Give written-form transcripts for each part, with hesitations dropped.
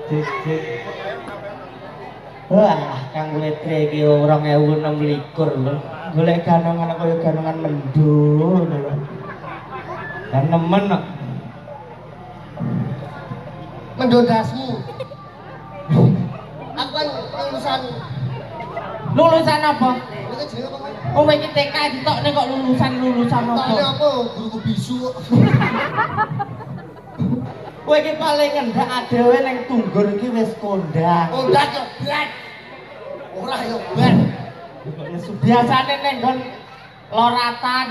Dik. Wah, Kang Letre iki 2026 lho. Golek ganongan kaya ganongan mendul lho. Dan nemen kok. Mendondasmu. Aku kan lulusan apa? Iki jenenge apa? Kowe iki TK ditokne kok lulusan apa? Tokne apa? Guruku bisu. Kowe iki paling ngendak adewe ning Tunggur iki wis kondang. Kondang yo blat. Ora yo blat. Biasane ning nggon loratan.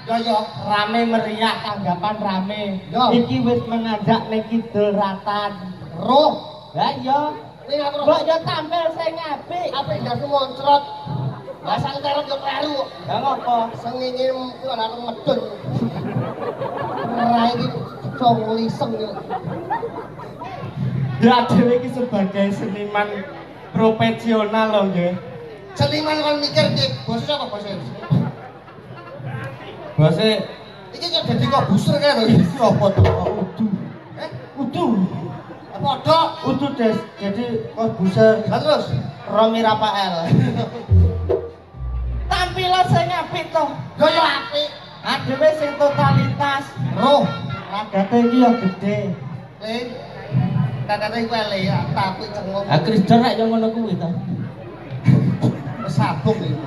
Ya Rame meriah, tanggapan rame. Yo. Iki wis menanjak ning kidul ratan. roh. Lah iya. Ning aku Mbok yo tampil sing apik. apik ndasmu moncrot. Basang terot yo kleru. Lah ngopo? Sengenge ku ana medun. Ora iki song liseng yo. Ya dhewe iki sebagai seniman profesional lho nggih. Seniman kon mikir iki bos apa bos? Bose Iki kok dadi kok busur kae lho iki apa to? udu. Udu. Padha. Udu des. Jadi kos buser. Lah terus Romi Rafael. Tampilan sing apik to. yo apik. Adewe sing totalitas. Roh. Ragate iki yo gedhe. Ling. Tatane iku ele ya, tapi cengok. Ah Krisdan rek yo ngono kuwi to. Wis sabuk iki.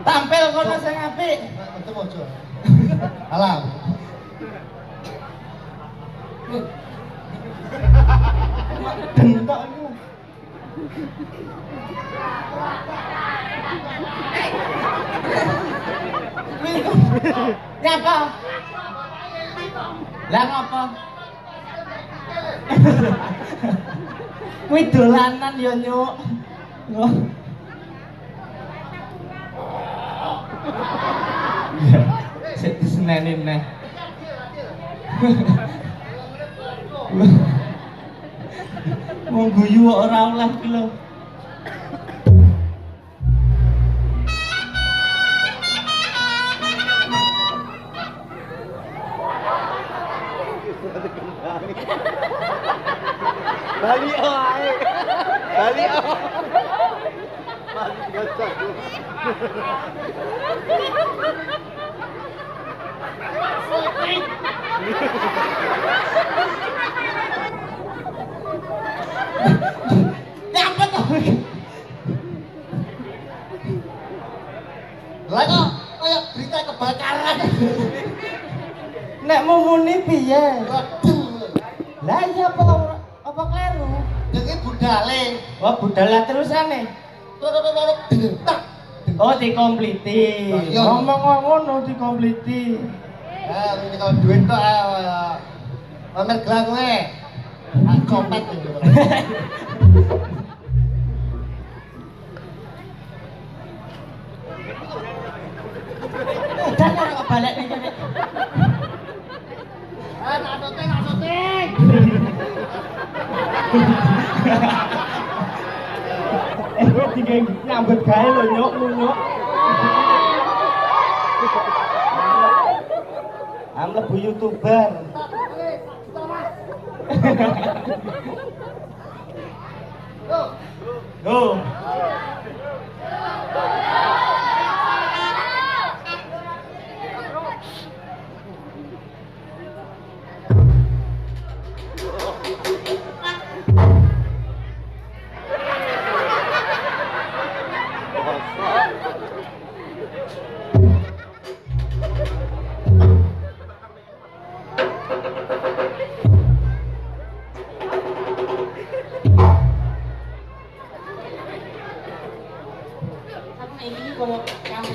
Tampil kono sing apik. Betul aja. Alam. Dentok iku. Nyapa? Lah ngopo? Kuwi dolanan ya, Nyuk. Sik diseneni neh. Wong guyu kok ora oleh ki lho. Bali ae. Bali ae. Bali gocok. Nyapa to? Lah kok kaya berita kebakaran. Nek mumuni piye? Waduh. Lah iya apa kleru? Iki budale. Wah budal terusane. Tak. Oh dikompliti. Iya. Ngomong ngono dikompliti. Ini kalau duit tuh pamer gelang kowe. Copet iki. Dan ora balik ning kene. Nak syuting. Tiga nyambut gawe lho Nyuk, Nyuk. Am lebu YouTuber. Go. Ini kalau yang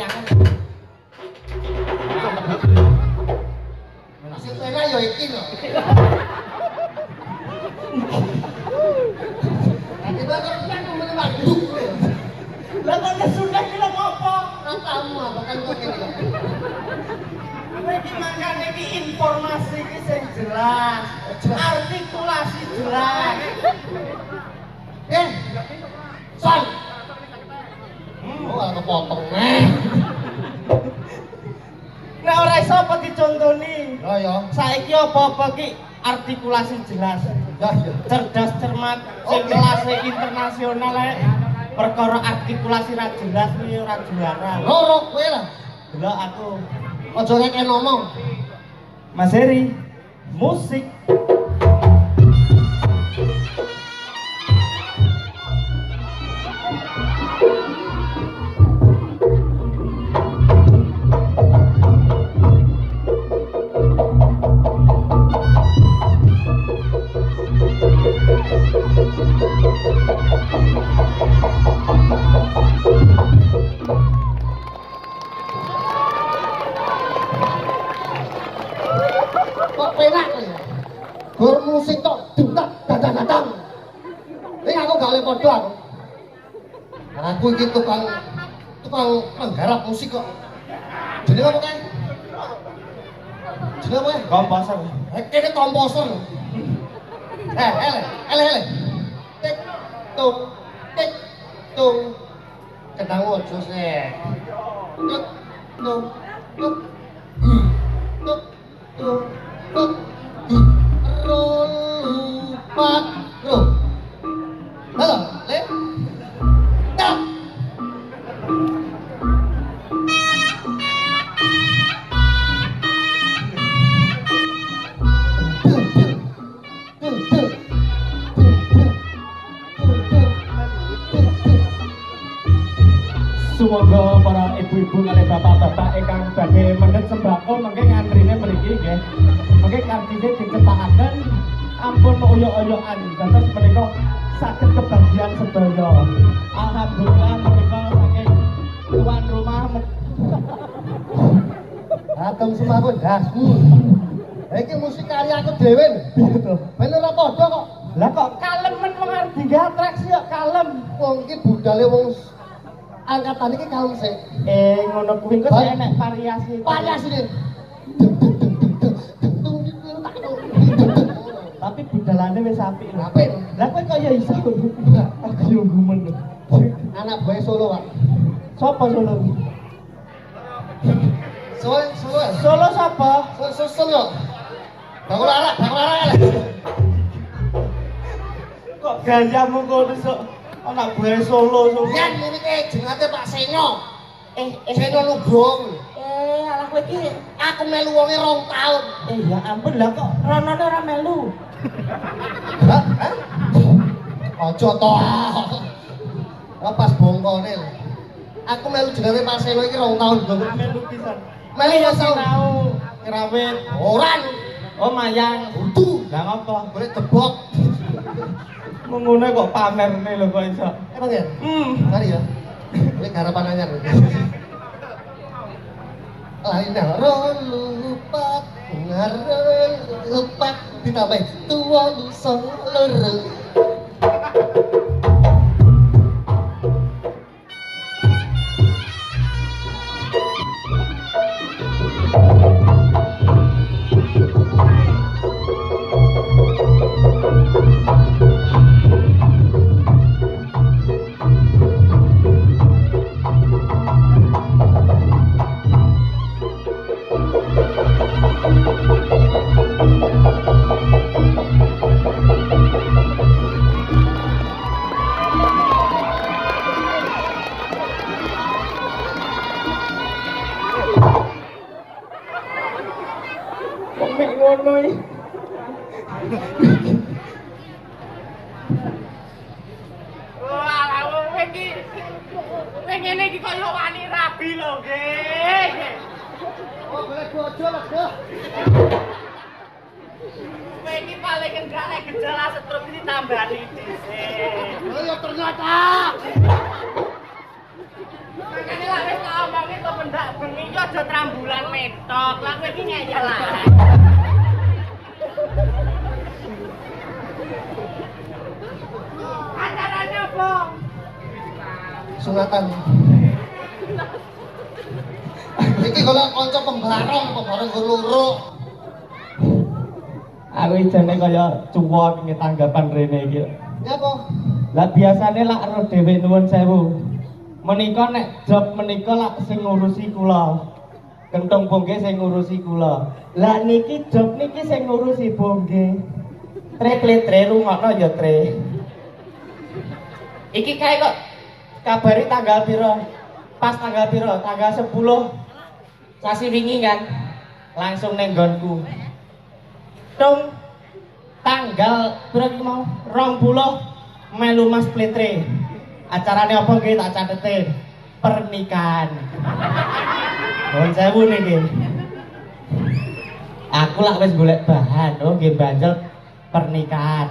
Sing enak ya iki lho. Nanti bakal kan ngomongin waduh. lah kok sudah kira apa? Kamu apa kan kok ngene lho. Kowe iki mangkane iki informasi iki sing jelas, artikulasi jelas. Son. Oh, aku potong nih. Nek ora iso apa dicontoni? Oh ya. Saiki apa-apa ki artikulasi jelas. Ya ya. Cerdas cermat terhormat sing kelas internasional ae. Perkara artikulasi ra jelas kuwi ora juara. Loro kowe lah. Delok aku. Aja ngekek ngomong. Mas Heri, musik. Kok penak ya? Gur musik tok dudak dadang-dadang. Ini aku gak oleh podo aku. Aku iki tukang penggarap musik kok. Jenenge apa kae? Jenenge apa? Komposer. Kene komposer. Ele. Tik tung tik tung. Kendang ojo sih. Tuk tung tuk. Tuk tung tuk. Lupa ro. Halo, Le. Tak. Semoga para ibu-ibu kali bapak-bapak ingkang badhe mendhet sembako mengke ngantrine mriki nggih. Mengke kartine dicetakaken ampun oyok-oyokan dados menika saged kebahagiaan sedaya. Alhamdulillah menika saking tuan rumah Atom semaku dasmu. Iki musik karya aku dhewe. Ben ora padha kok. lah kok kalemen wong arep digawe atraksi kok kalem. Wong iki budale wong angkatan iki kalem sih. Ngono kuwi kok saya enek variasi. Variasine. Tapi budalane wis apik lho. Apik. Lah kowe kok ya iso. Aku yo gumen. Anak boy Solo, Pak. Sopo Solo? Solo. Solo sapa? Solo. Bakulara. Kok gayamu ngono sok anak buah Solo. Yen niki jenenge Pak Seno. Seno Lubong. Alah kowe iki Aku melu wonge 2 tahun. ya ampun lah kok ronone ora melu. Hah? Aja to. Pas bongkone lho. Aku melu jenenge Pak Seno iki 2 tahun lho. Melu pisan. Melu ya tau. tau ngerawit. Ora. Oh mayang. Udu. Lah ngopo? Boleh tebok. Ngono kok pamerne lho kok iso. Emang ya? Mari ya. Ini garapan anyar. Lainnya lupa, lupa ditambah tua lu seluruh. Mek ngono iki. Wah, kowe iki ngene iki kaya wani rabi lho, nggih. Oh, boleh bojo lah, Dah. Kowe iki paling enggak nek gejala stroke iki tambani dhisik. Oh, ya ternyata. Makane lak wis tak omongi to pendak bengi iki aja trambulan metok. Lah kowe iki ngeyel lah. Acaranya apa? Sunatan. Iki kalau kanca pembarong loro. Aku jane kaya cuwok nge tanggapan rene iki. Ya apa? Lah biasane lak ro dhewe nuwun sewu. Menika nek job menika lak sing ngurusi kula. Kentung bongge sing ngurusi kula. Lah niki job niki sing ngurusi bongge. Tre rungokno ya tre. Iki kae kok kabari tanggal piro? Pas tanggal piro? Tanggal 10 sasi wingi kan. Langsung ning nggonku. Tung tanggal piro iki mau? 20 melu Mas Pletre. Acarane apa nggih tak catetin? Pernikahan. Nuwun sewu niki. Aku lak wis golek bahan, oh nggih banjel pernikahan.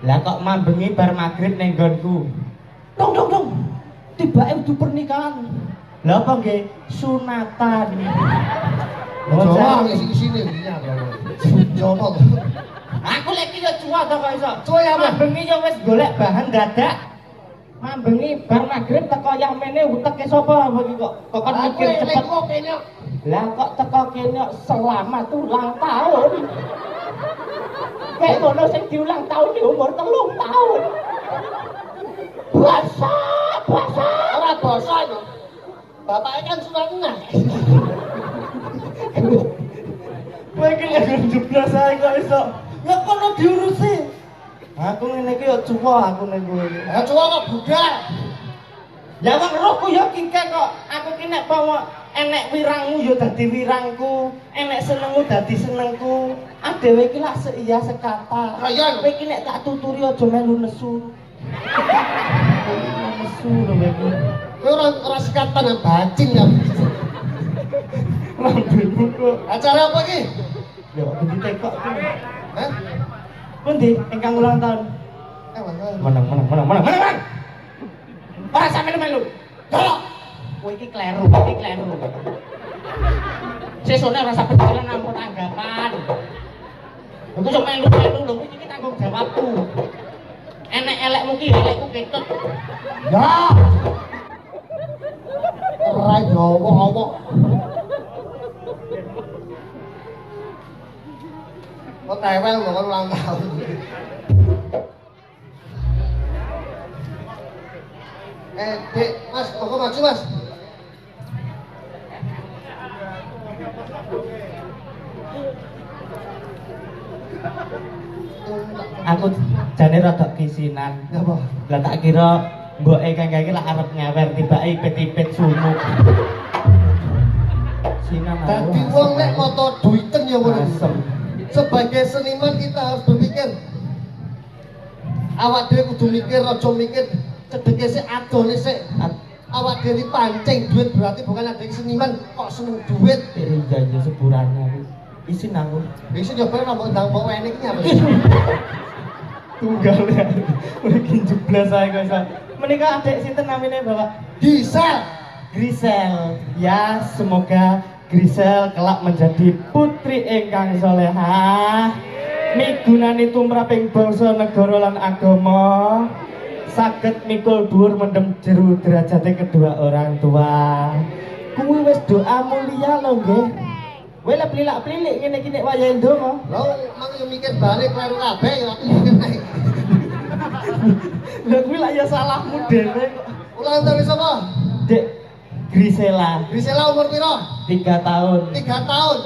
Lah kok mambengi bar magrib ning nggonku. Dong. Tibake kudu pernikahan. Lah apa nggih sunatan. Jawa isi-isine iya Jawa. Aku lek iki yo cuwa to kok iso. Cuwa ya, Mas. Mambengi yo wis golek bahan dadak. Mambengi bar magrib teko yamene uteke sapa iki kok kon mikir cepet. Lah kok teko kene selamat ulang tahun. Kayak ngono sing diulang tahun di umur 3 tahun. Basa. Ora basa itu. Bapaknya kan sudah enak. Kowe iki lek njeblas ae kok iso. Ya kono diurusi. Aku ngene iki yo cuwa aku ning kowe. Ya cuwa kok budal. Ya wong rohku yo kike kok. Aku ki nek bawa enek wirangmu yo dadi wirangku, enek senengmu dadi senengku. Adewe iki lak seiya sekata. Kaya Kowe iki nek tak tuturi aja melu nesu. Nesu lho kowe iki. kowe ora sekatan ya bacing ya. Lambemu kok. Acara apa iki? Ya kok ditekok iki. Hah? Pundi ingkang ulang tahun? Menang. Ora sampeyan melu. Dolok. Kowe iki kleru. Sesone ora sampe jalan ampun tanggapan. Aku cuma melu lho, iki tanggung jawabku. Enek elekmu ki elekku ketut. Ya. Ora Jawa. Kok tewel kok ulang tahun. Dek, Mas, kok maju, Mas? Aku jane rada kisinan. Apa? Lah tak kira mboke kang iki lak arep ngewer tibake ipit-ipit sumuk. Sinan Dadi wong nek moto duiten ya ngono. asem. Sebagai seniman kita harus berpikir. Awak dhewe kudu mikir, aja mikir cedeke sik adone sik. Awak dhewe pancing duit berarti bukan ada seniman kok seneng duit. Iya seburannya aku. Isin aku. Bisa nyoba nambah ndang bawa enek iki apa? Tunggal ya. Iki jeblas ae kok iso. Menika adik sinten namine, Bapak? Gisel. Grisel. Ya, semoga Grisel kelak menjadi putri ingkang salehah. Migunani tumraping bangsa negara lan agama. Saged mikul dhuwur mendem jero derajate kedua orang tua. Kuwi wis doa mulia lho nggih. Kowe lek plilak-plilik ngene iki nek wayahe ndonga. Lah mang yo mikir balik kleru kabeh ya aku mikir naik. Lha kuwi lak ya salahmu dhewe kok. Ulang tahun sapa? Dek Grisela Grisela umur piro? 3 tahun. 3 tahun.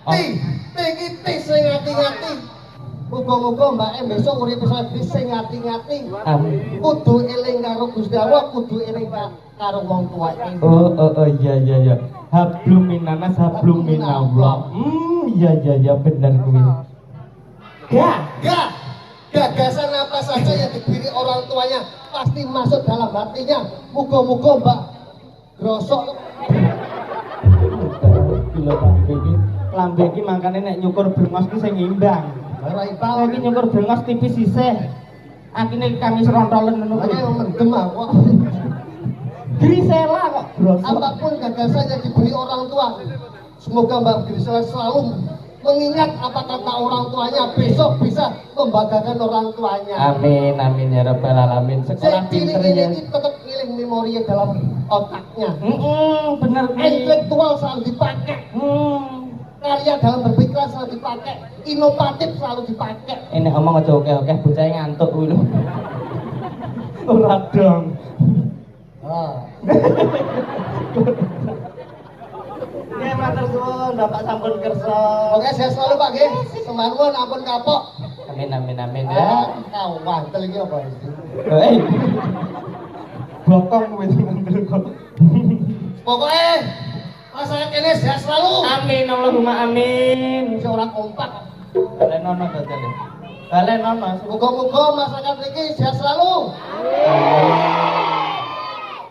Oh. Iki sing ngati-ngati. Muga-muga mbake besok urip iso sing ngati-ngati. Amin. Kudu eling karo Gusti Allah, kudu eling karo wong tuane. Oh iya. Hablum minanas hablum minallah. Iya bener kuwi. Gagasan apa saja yang diberi orang tuanya pasti masuk dalam hatinya. Muga-muga Mbak Grosok Gila lambe iki mangkane nek nyukur brengos ki sing imbang. ora Kalau ipal iki nyukur brengos tipis sisih. Akine kami serontolen ngono kuwi. makanya mendem aku. Grisela kok brosok. Apapun gagasan yang diberi orang tua, semoga Mbak Grisela selalu mengingat apa kata orang tuanya, besok bisa membanggakan orang tuanya. Amin ya rabbal alamin. Sekolah pinter ya. Ini tetap ngiling memorinya dalam otaknya. Bener kuwi. Intelektual selalu dipakai, karya dalam berpikiran selalu dipakai, inovatif selalu dipakai. Ini omong aja oke bocah ngantuk kuwi lho. Ora dong. Ya matur suwun Bapak sampun kersa. Oke, saya selalu Pak nggih. Sembah nuwun ampun kapok. Amin amin amin ya. Kau wantel iki apa iki? Hei. Bokong kowe ngandel kok. Pokoke masalah kene sehat selalu. Amin Allahumma amin. Wis ora kompak. Balen nono dadane. Balen nono. Muga-muga masyarakat iki sehat selalu.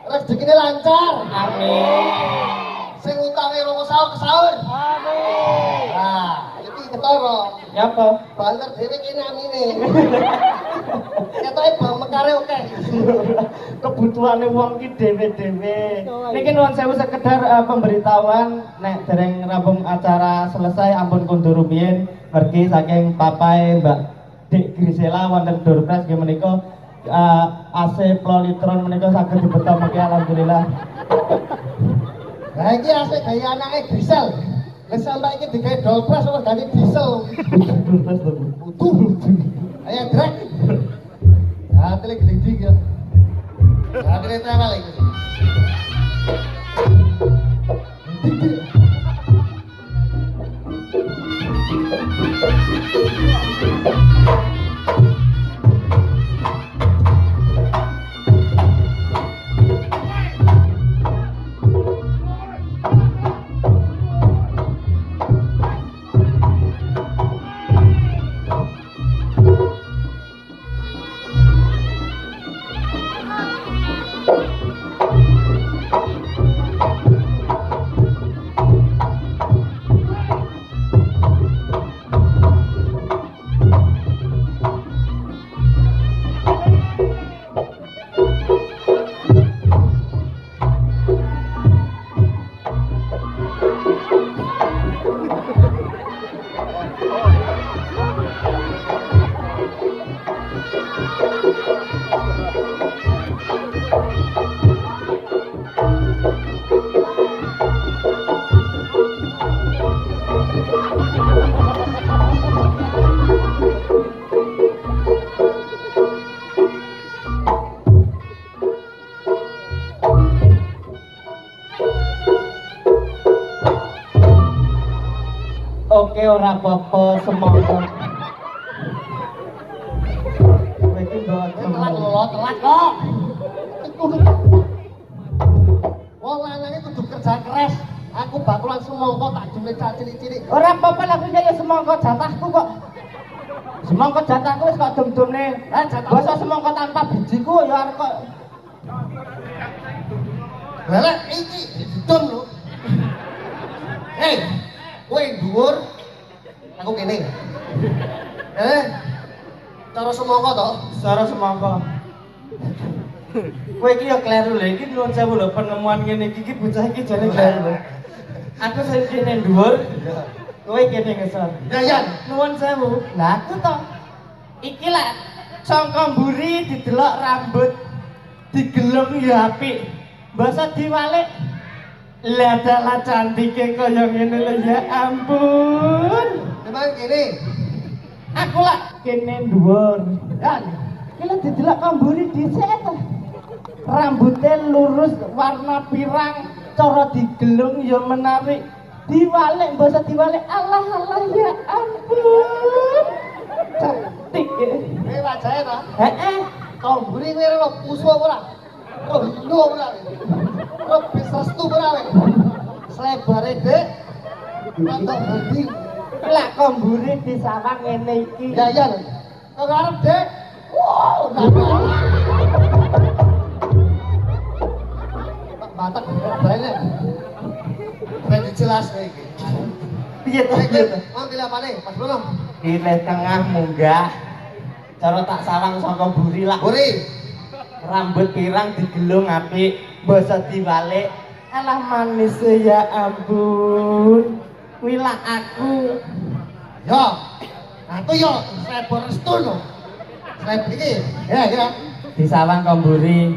Rezekine lancar. Amin. Sing utange romo sahur kesaur. Amin. Nah, iki ketara. Ya apa? Banter dhewe kene amine. Ketoke bang mekare oke. Kebutuhane wong ki dhewe-dhewe. Niki nuwun sewu sekedar pemberitahuan nek dereng rampung acara selesai ampun kundur rumiyin mergi saking papai Mbak Dik Grisela wonten Durpres nggih menika AC Plolitron menika saged dibeto mengki alhamdulillah. Lah iki asik gaya anake diesel. Wis sampe iki digawe dolpres ora ganti diesel. Durpres to. Utuh. Ayo drek. Ah, tele glindi ya. Ah, tele travel iki. Oke ora apa-apa semoga. Kowe iki Telat lho, telat kok. Wong lanang kudu kerja keras. Aku bakulan semongko tak jumlah cilik-cilik. ora apa-apa lah kuwi ya semangka jatahku kok. Semangka jatahku wis kok dum-dumne. Basa semangka tanpa bijiku ya arep kok. Lah iki didon lho. Hei, kowe dhuwur. Aku kene. Cara semongko to? Suara semangka. Kowe iki ya kleru lho, iki nuwun sewu lho penemuan ngene iki bocah iki jane kleru lho. Aku sing kene dhuwur, kowe kene ngesor. Ya ya. Nuwun sewu. Lah aku to. Iki lek sangka mburi didelok rambut digelem ya apik. Basa diwalik lah dalah cantike kaya ngene lho ya ampun. Memang kene. Aku lak kene dhuwur. Ya. Iki lek didelok kamburi dhisik to. Rambutnya lurus warna pirang, cara digelung ya menarik. Diwalik basa diwalik Allah Allah ya ampun. Cantik ya. Kowe wajahe to? Heeh. Kau buri kowe ora pusu ora? Ora hindu ora? Ora bisa stu ora kowe? Selebare Dek. Kantor bandi. Lek kamburi disawang ngene iki. Ya ya. Kau ngarep Dek. Wow, nambah. Batak banyak. Ben jelas iki. Piye to piye to? Mau pilih apane? Pas belum? Pilih tengah munggah. Cara tak sawang saka buri lah. Buri. Rambut pirang digelung apik, basa diwalik. Alah manis ya ampun. Kuwi lah aku. Yo. Aku yo selebor restu lho. Seleb iki. Ya ya. Disawang kamburi.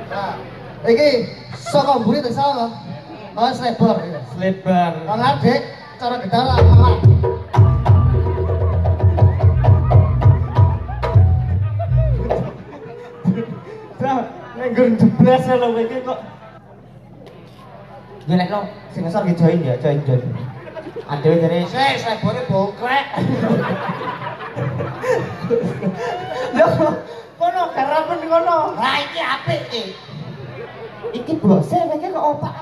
Nah, iki saka buri tak salah. Oh, selebor. Selebar. Kalau Dek, cara gedala malah. Nek nggon jeblas lho iki kok. Ya nek no sing ngesor ki join ya, join. Adewe jare Sebore bongkrek. lho kono garapen kono. Lah iki apik iki. Iki bose iki kok opak.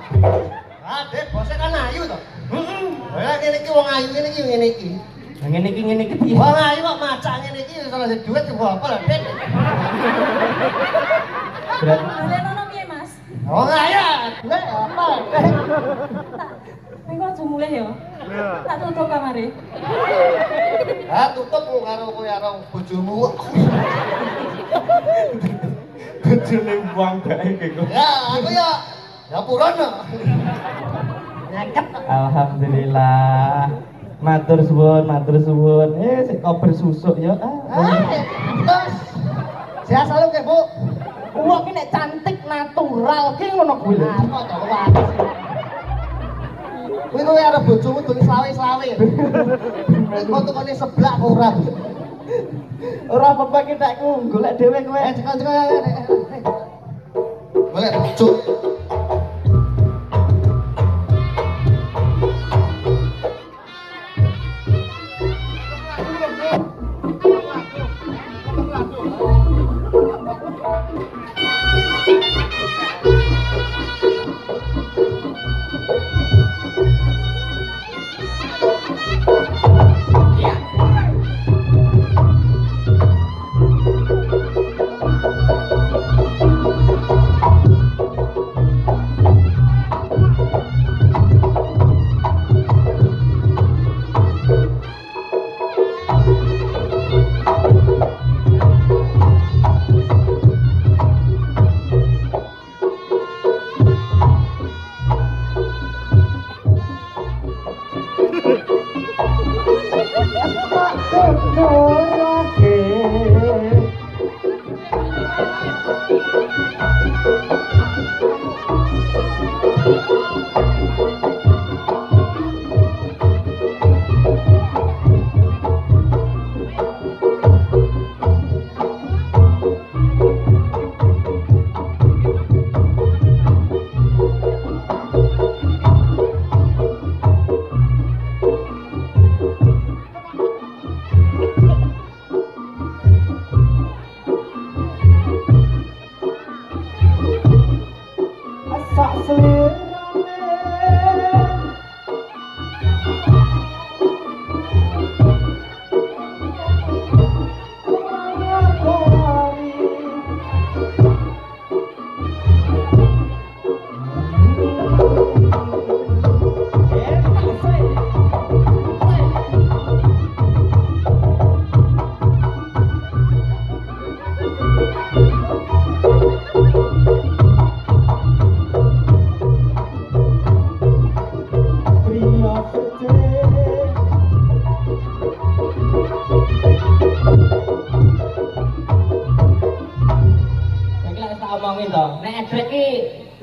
Ah, Dek, bose kan ayu to. Heeh. Lah kene iki wong ayu ngene iki ngene iki. Lah ngene iki piye? Wong ayu kok macak ngene iki iso ngasih duit kok apa lho, Dek? Berarti Lenono piye, Mas? Wong ayu, duit apa? Engko aja mulih ya. Tak tutup kamare. Ah, tutup karo kowe karo bojomu. bojone buang bae kok. Ya, aku ya purono. Nyaket. Alhamdulillah. Matur suwun. Sik kober susuk ya. Terus saya selalu ke Bu. Wong iki nek cantik natural ki ngono kuwi lho. Apa to wae. Kowe arep bojomu dol slawe-slawe. Kok tukone seblak kok ora. Ora apa-apa ki tak golek dhewe kowe. Cekal. Golek bojo.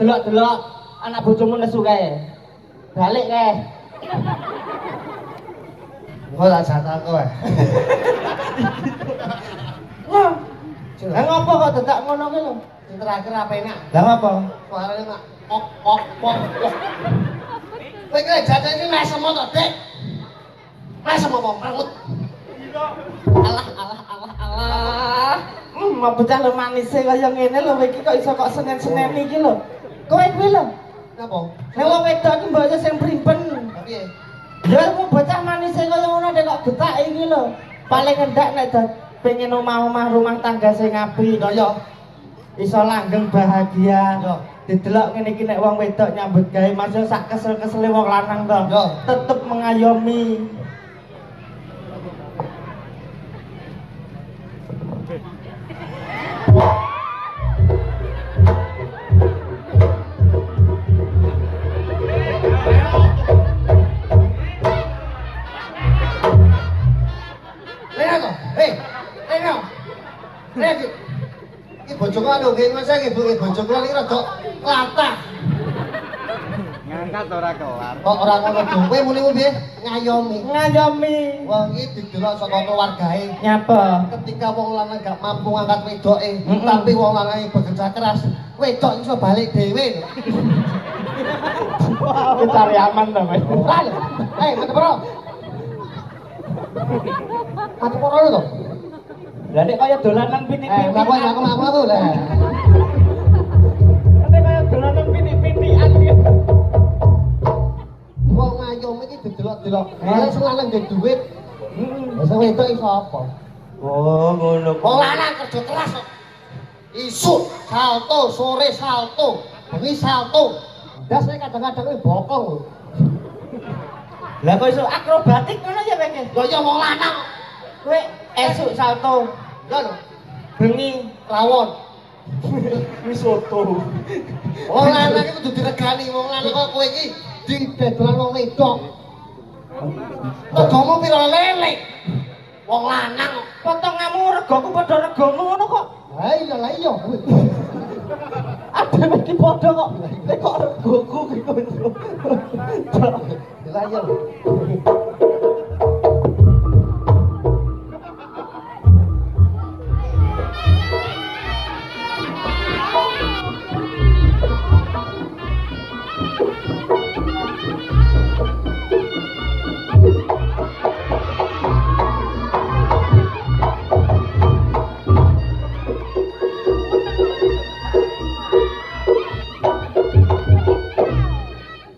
Delok-delok anak bojomu nesu kae. Balik kae. Engko tak jatah kowe. Lah, ngopo kok dadak ngono ki lho? Sing terakhir apa enak? Lah ngopo? Suarane mak ok. Kowe iki jatah iki mesem to, Dik? Mesem apa merengut? Alah. Mau bocah lho manise kaya ngene lho iki kok iso kok senen-senen iki lho. Kowe kuwi lho. Napa? Nek wong wedok iki mbok sing primpen. Piye? Ya mau bocah manise kaya ngono nek kok getak iki lho. Paling endak nek pengen omah-omah rumah tangga sing apik kaya iso langgeng bahagia. Yo. Didelok ngene iki nek wong wedok nyambut gawe masuk sak kesel-kesele wong lanang to. Yo. Tetep mengayomi. Iki bojoku anu nggih masa nggih Bu, bojoku iki rada latah. Ngangkat ora kelar. Kok ora ngono Bu, kowe muni piye? Ngayomi. Ngayomi. Wong iki didelok saka keluargae. Nyapa? Ketika wong lanang gak mampu ngangkat wedoke, tapi wong lanang bekerja keras, wedok iso balik dhewe. Cari aman to, Mas. Ora lho. Mati poro. Mati poro lho to. Lah nek kaya dolanan pitik-pitik. Mlaku lah. Nek kaya dolanan pitik-pitikan iki. Wong ayom iki didelok-delok. Lah sing lanang ndek dhuwit. Lah sing wedok iso apa? Oh, ngono. Wong lanang kerja keras kok. Isuk salto, sore salto, bengi salto. Ndase kadang-kadang kuwi bokong lho. Lah kok iso akrobatik ngono ya, Bang? Lho ya wong lanang. Kowe esuk salto, Ya lho, bengi rawon. wis soto. Wong lanang iki kudu diregani, wong lanang kok kowe iki didedolan wong wedok. Regamu pira lele? Wong lanang. Potonganmu regoku padha regomu ngono kok. Ha iya lah iya. Ada iki padha kok. Nek kok regoku iki kok. Lah iya.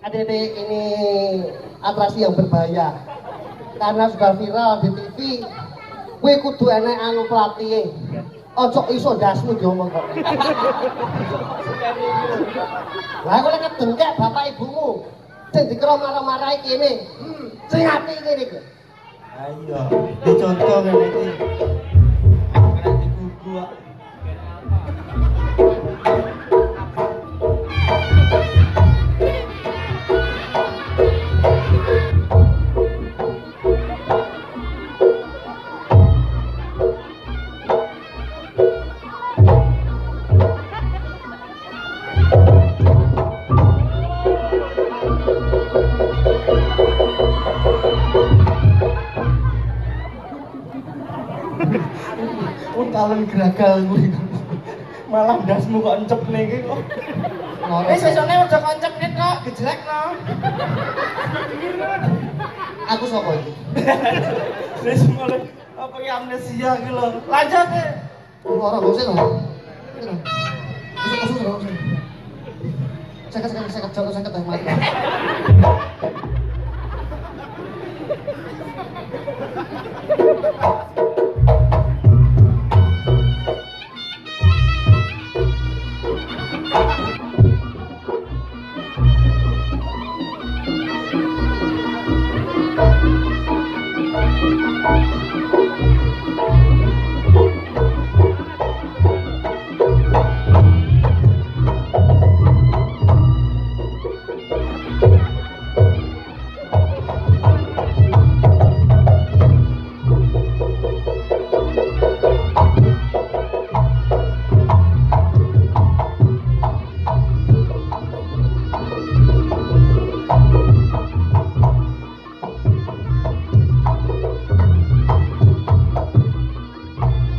Adik-adik, ini atraksi yang berbahaya karena sudah viral di TV. Kowe kudu enek anu pelatihe. Ojo iso ndasmu diomong kok. Lah kowe nek dengkek bapak ibumu sing dikira marah-marahi kene. Sing ati kene iki. Ayo, dicontoh ngene iki. Kena digugu kok. Utalen geragal kuwi. Malah ndasmu kok encepne iki kok. Wis sesone aja koncep nek kok gejelekno. Aku sapa iki? Wis mulai apa ya amnesia iki lho. Lanjut. Ora gosek lho. Usuk. Saya kecil mati.